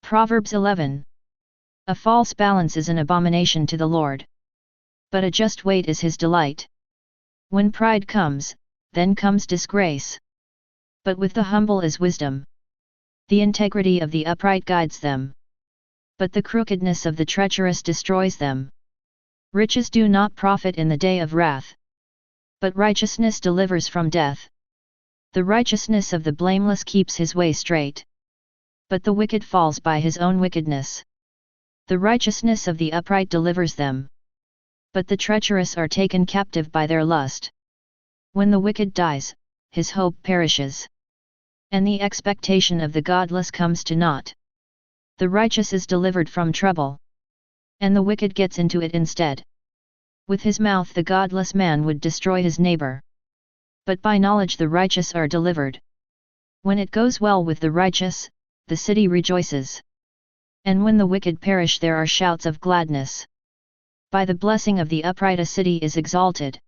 Proverbs 11. A false balance is an abomination to the Lord, but a just weight is his delight. When pride comes, then comes disgrace. But with the humble is wisdom. The integrity of the upright guides them, but the crookedness of the treacherous destroys them. Riches do not profit in the day of wrath, but righteousness delivers from death. The righteousness of the blameless keeps his way straight, but the wicked falls by his own wickedness. The righteousness of the upright delivers them, but the treacherous are taken captive by their lust. When the wicked dies, his hope perishes, and the expectation of the godless comes to naught. The righteous is delivered from trouble, and the wicked gets into it instead. With his mouth the godless man would destroy his neighbor, but by knowledge the righteous are delivered. When it goes well with the righteous, the city rejoices, and when the wicked perish there are shouts of gladness. By the blessing of the upright a city is exalted,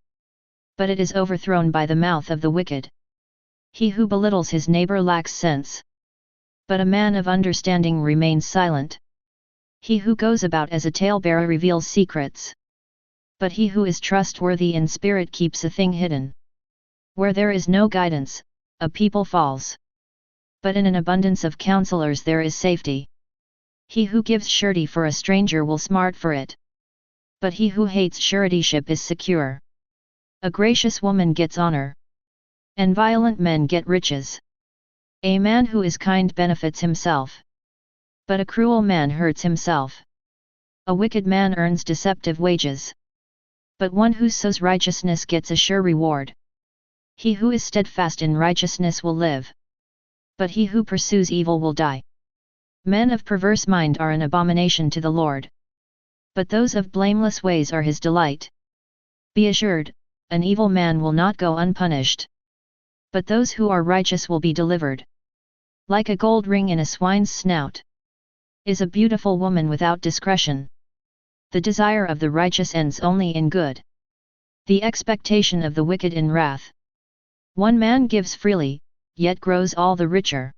but it is overthrown by the mouth of the wicked. He who belittles his neighbor lacks sense, but a man of understanding remains silent. He who goes about as a talebearer reveals secrets, but he who is trustworthy in spirit keeps a thing hidden. Where there is no guidance, a people falls, but in an abundance of counselors there is safety. He who gives surety for a stranger will smart for it, but he who hates suretyship is secure. A gracious woman gets honor, and violent men get riches. A man who is kind benefits himself, but a cruel man hurts himself. A wicked man earns deceptive wages, but one who sows righteousness gets a sure reward. He who is steadfast in righteousness will live, but he who pursues evil will die. Men of perverse mind are an abomination to the Lord, but those of blameless ways are his delight. Be assured, an evil man will not go unpunished, but those who are righteous will be delivered. Like a gold ring in a swine's snout is a beautiful woman without discretion. The desire of the righteous ends only in good, the expectation of the wicked in wrath. One man gives freely, yet grows all the richer.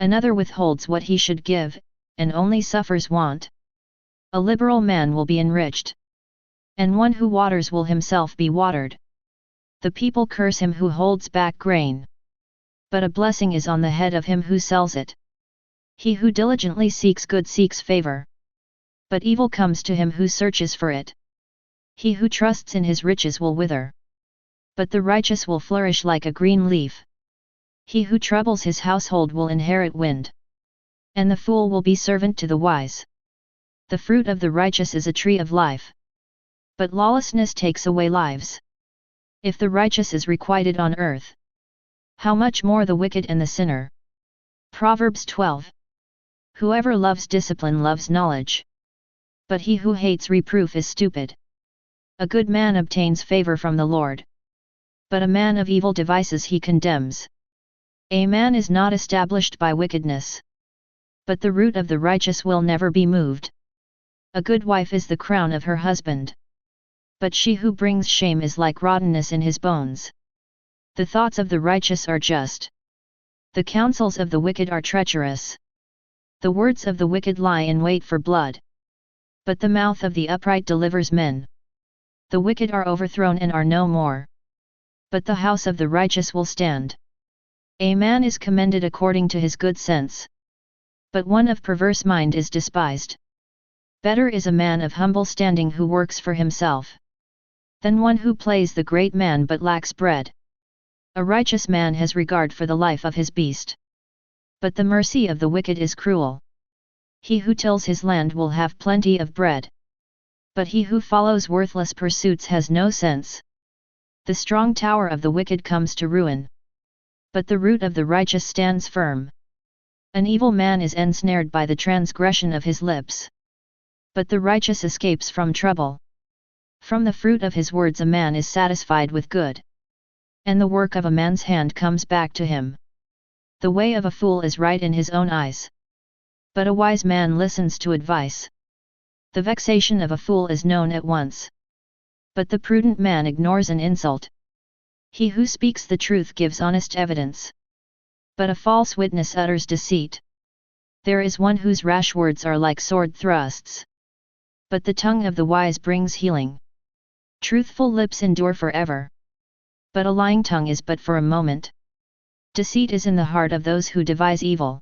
Another withholds what he should give, and only suffers want. A liberal man will be enriched, and one who waters will himself be watered. The people curse him who holds back grain, but a blessing is on the head of him who sells it. He who diligently seeks good seeks favor, but evil comes to him who searches for it. He who trusts in his riches will wither, but the righteous will flourish like a green leaf. He who troubles his household will inherit wind, and the fool will be servant to the wise. The fruit of the righteous is a tree of life, but lawlessness takes away lives. If the righteous is requited on earth, how much more the wicked and the sinner? Proverbs 12. Whoever loves discipline loves knowledge, but he who hates reproof is stupid. A good man obtains favor from the Lord, but a man of evil devices he condemns. A man is not established by wickedness, but the root of the righteous will never be moved. A good wife is the crown of her husband, but she who brings shame is like rottenness in his bones. The thoughts of the righteous are just, the counsels of the wicked are treacherous. The words of the wicked lie in wait for blood, but the mouth of the upright delivers men. The wicked are overthrown and are no more, but the house of the righteous will stand. A man is commended according to his good sense, but one of perverse mind is despised. Better is a man of humble standing who works for himself, than one who plays the great man but lacks bread. A righteous man has regard for the life of his beast, but the mercy of the wicked is cruel. He who tills his land will have plenty of bread, but he who follows worthless pursuits has no sense. The strong tower of the wicked comes to ruin, but the root of the righteous stands firm. An evil man is ensnared by the transgression of his lips, but the righteous escapes from trouble. From the fruit of his words a man is satisfied with good, and the work of a man's hand comes back to him. The way of a fool is right in his own eyes, but a wise man listens to advice. The vexation of a fool is known at once, but the prudent man ignores an insult. He who speaks the truth gives honest evidence, but a false witness utters deceit. There is one whose rash words are like sword thrusts. But the tongue of the wise brings healing. Truthful lips endure forever. But a lying tongue is but for a moment. Deceit is in the heart of those who devise evil.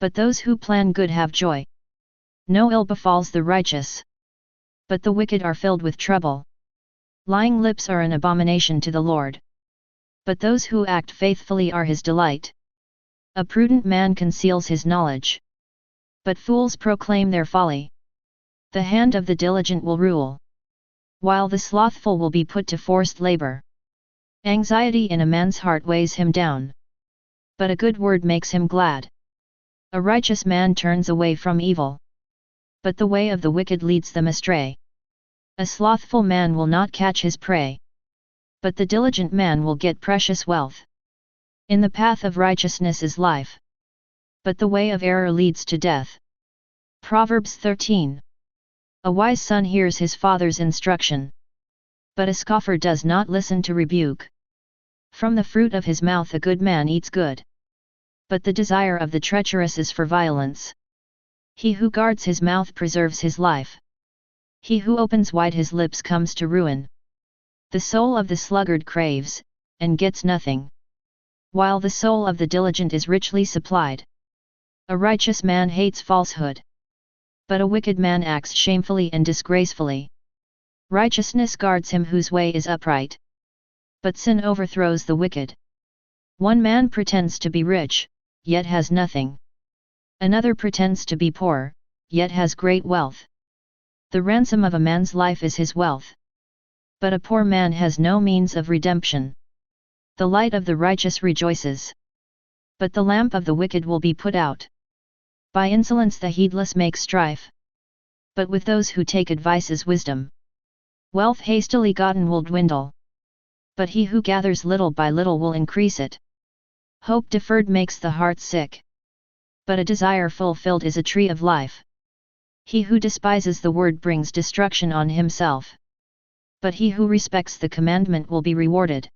But those who plan good have joy. No ill befalls the righteous. But the wicked are filled with trouble. Lying lips are an abomination to the Lord. But those who act faithfully are his delight. A prudent man conceals his knowledge. But fools proclaim their folly. The hand of the diligent will rule, while the slothful will be put to forced labor. Anxiety in a man's heart weighs him down, but a good word makes him glad. A righteous man turns away from evil, but the way of the wicked leads them astray. A slothful man will not catch his prey, but the diligent man will get precious wealth. In the path of righteousness is life, but the way of error leads to death. Proverbs 13. A wise son hears his father's instruction, but a scoffer does not listen to rebuke. From the fruit of his mouth a good man eats good, but the desire of the treacherous is for violence. He who guards his mouth preserves his life. He who opens wide his lips comes to ruin. The soul of the sluggard craves, and gets nothing, while the soul of the diligent is richly supplied. A righteous man hates falsehood, but a wicked man acts shamefully and disgracefully. Righteousness guards him whose way is upright, but sin overthrows the wicked. One man pretends to be rich, yet has nothing. Another pretends to be poor, yet has great wealth. The ransom of a man's life is his wealth, but a poor man has no means of redemption. The light of the righteous rejoices, but the lamp of the wicked will be put out. By insolence the heedless make strife, but with those who take advice is wisdom. Wealth hastily gotten will dwindle, but he who gathers little by little will increase it. Hope deferred makes the heart sick, but a desire fulfilled is a tree of life. He who despises the word brings destruction on himself, but he who respects the commandment will be rewarded.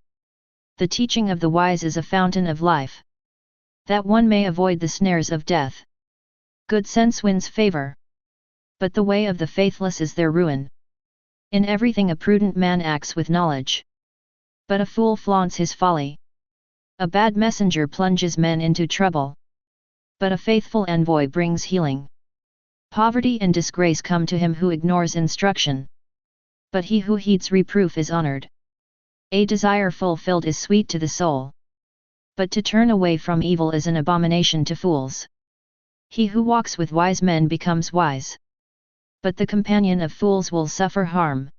The teaching of the wise is a fountain of life, that one may avoid the snares of death. Good sense wins favor, but the way of the faithless is their ruin. In everything a prudent man acts with knowledge, but a fool flaunts his folly. A bad messenger plunges men into trouble, but a faithful envoy brings healing. Poverty and disgrace come to him who ignores instruction, but he who heeds reproof is honored. A desire fulfilled is sweet to the soul, but to turn away from evil is an abomination to fools. He who walks with wise men becomes wise, but the companion of fools will suffer harm.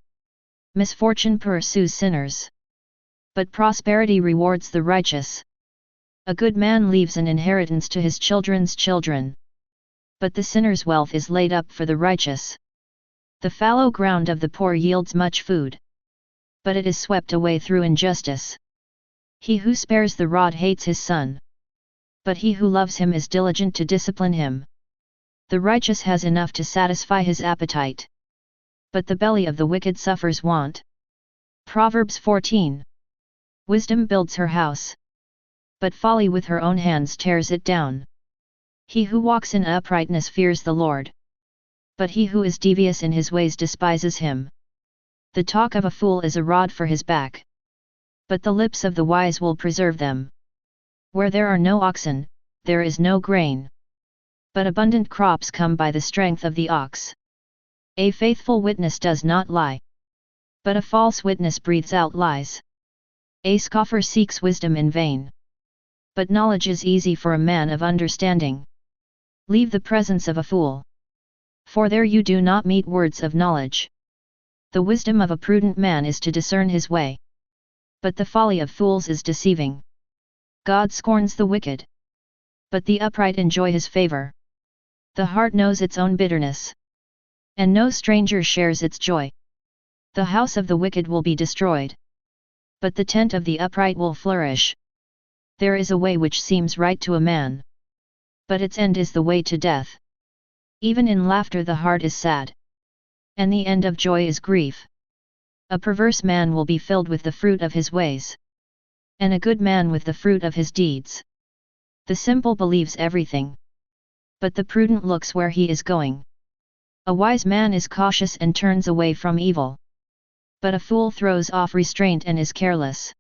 Misfortune pursues sinners, but prosperity rewards the righteous. A good man leaves an inheritance to his children's children, but the sinner's wealth is laid up for the righteous. The fallow ground of the poor yields much food, but it is swept away through injustice. He who spares the rod hates his son, but he who loves him is diligent to discipline him. The righteous has enough to satisfy his appetite, but the belly of the wicked suffers want. Proverbs 14. Wisdom builds her house, but folly with her own hands tears it down. He who walks in uprightness fears the Lord, but he who is devious in his ways despises him. The talk of a fool is a rod for his back, but the lips of the wise will preserve them. Where there are no oxen, there is no grain, but abundant crops come by the strength of the ox. A faithful witness does not lie, but a false witness breathes out lies. A scoffer seeks wisdom in vain, but knowledge is easy for a man of understanding. Leave the presence of a fool, for there you do not meet words of knowledge. The wisdom of a prudent man is to discern his way, but the folly of fools is deceiving. God scorns the wicked, but the upright enjoy his favor. The heart knows its own bitterness, and no stranger shares its joy. The house of the wicked will be destroyed, but the tent of the upright will flourish. There is a way which seems right to a man, but its end is the way to death. Even in laughter the heart is sad, and the end of joy is grief. A perverse man will be filled with the fruit of his ways, and a good man with the fruit of his deeds. The simple believes everything, but the prudent looks where he is going. A wise man is cautious and turns away from evil. But a fool throws off restraint and is careless.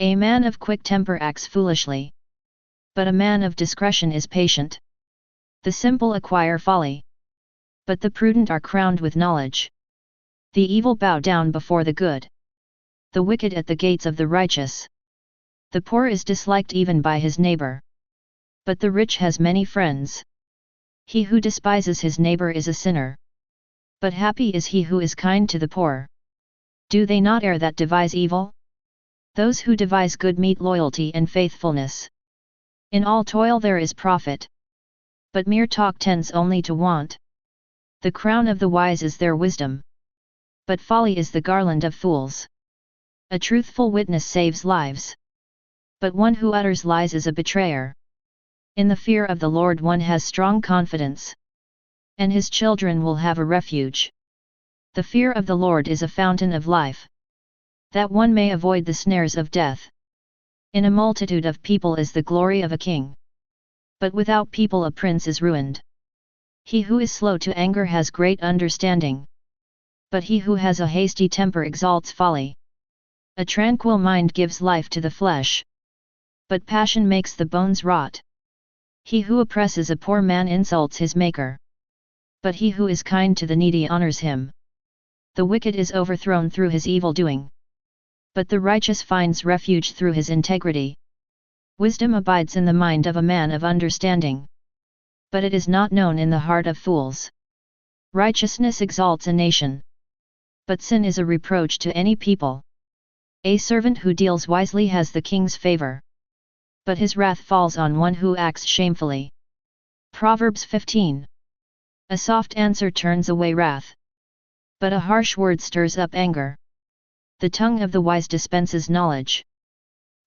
A man of quick temper acts foolishly. But a man of discretion is patient. The simple acquire folly. But the prudent are crowned with knowledge. The evil bow down before the good. The wicked at the gates of the righteous. The poor is disliked even by his neighbor. But the rich has many friends. He who despises his neighbor is a sinner. But happy is he who is kind to the poor. Do they not err that devise evil? Those who devise good meet loyalty and faithfulness. In all toil there is profit. But mere talk tends only to want. The crown of the wise is their wisdom. But folly is the garland of fools. A truthful witness saves lives. But one who utters lies is a betrayer. In the fear of the Lord one has strong confidence. And his children will have a refuge. The fear of the Lord is a fountain of life. That one may avoid the snares of death. In a multitude of people is the glory of a king. But without people a prince is ruined. He who is slow to anger has great understanding. But he who has a hasty temper exalts folly. A tranquil mind gives life to the flesh. But passion makes the bones rot. He who oppresses a poor man insults his maker. But he who is kind to the needy honors him. The wicked is overthrown through his evil doing. But the righteous finds refuge through his integrity. Wisdom abides in the mind of a man of understanding. But it is not known in the heart of fools. Righteousness exalts a nation. But sin is a reproach to any people. A servant who deals wisely has the king's favor. But his wrath falls on one who acts shamefully. Proverbs 15. A soft answer turns away wrath. But a harsh word stirs up anger. The tongue of the wise dispenses knowledge.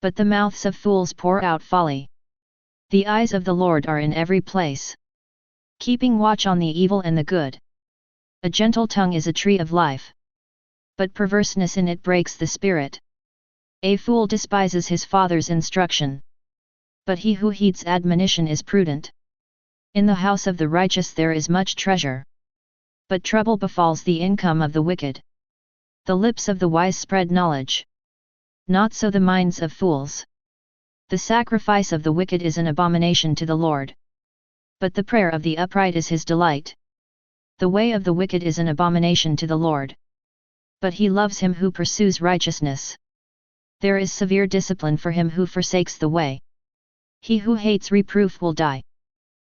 But the mouths of fools pour out folly. The eyes of the Lord are in every place, keeping watch on the evil and the good. A gentle tongue is a tree of life. But perverseness in it breaks the spirit. A fool despises his father's instruction. But he who heeds admonition is prudent. In the house of the righteous there is much treasure. But trouble befalls the income of the wicked. The lips of the wise spread knowledge. Not so the minds of fools. The sacrifice of the wicked is an abomination to the Lord. But the prayer of the upright is his delight. The way of the wicked is an abomination to the Lord. But he loves him who pursues righteousness. There is severe discipline for him who forsakes the way. He who hates reproof will die.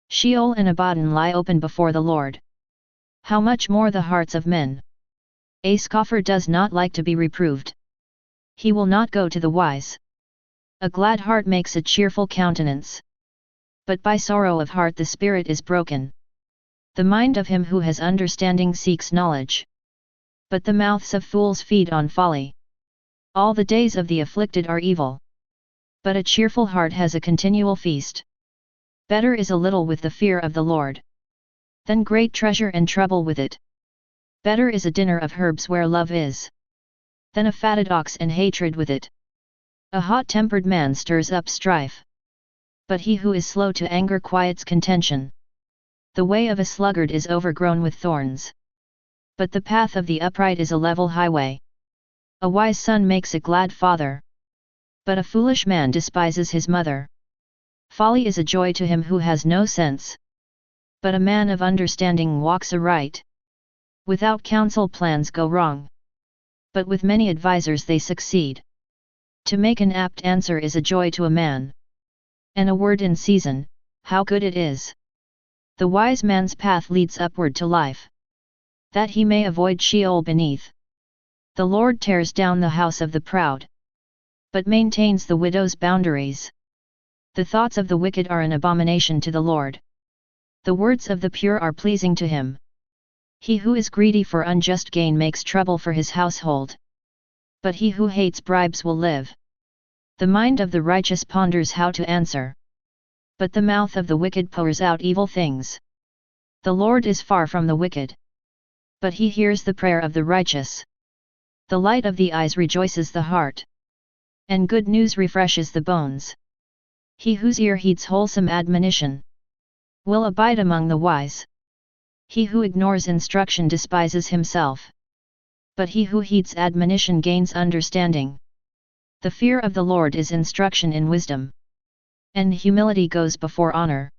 Sheol and Abaddon lie open before the Lord. How much more the hearts of men? A scoffer does not like to be reproved. He will not go to the wise. A glad heart makes a cheerful countenance. But by sorrow of heart the spirit is broken. The mind of him who has understanding seeks knowledge. But the mouths of fools feed on folly. All the days of the afflicted are evil. But a cheerful heart has a continual feast. Better is a little with the fear of the Lord than great treasure and trouble with it. Better is a dinner of herbs where love is, than a fatted ox and hatred with it. A hot-tempered man stirs up strife. But he who is slow to anger quiets contention. The way of a sluggard is overgrown with thorns. But the path of the upright is a level highway. A wise son makes a glad father. But a foolish man despises his mother. Folly is a joy to him who has no sense. But a man of understanding walks aright. Without counsel plans go wrong. But with many advisers they succeed. To make an apt answer is a joy to a man. And a word in season, how good it is. The wise man's path leads upward to life, that he may avoid Sheol beneath. The Lord tears down the house of the proud, but maintains the widow's boundaries. The thoughts of the wicked are an abomination to the Lord. The words of the pure are pleasing to him. He who is greedy for unjust gain makes trouble for his household. But he who hates bribes will live. The mind of the righteous ponders how to answer. But the mouth of the wicked pours out evil things. The Lord is far from the wicked, but he hears the prayer of the righteous. The light of the eyes rejoices the heart, and good news refreshes the bones. He whose ear heeds wholesome admonition, will abide among the wise. He who ignores instruction despises himself, but he who heeds admonition gains understanding. The fear of the Lord is instruction in wisdom, and humility goes before honor.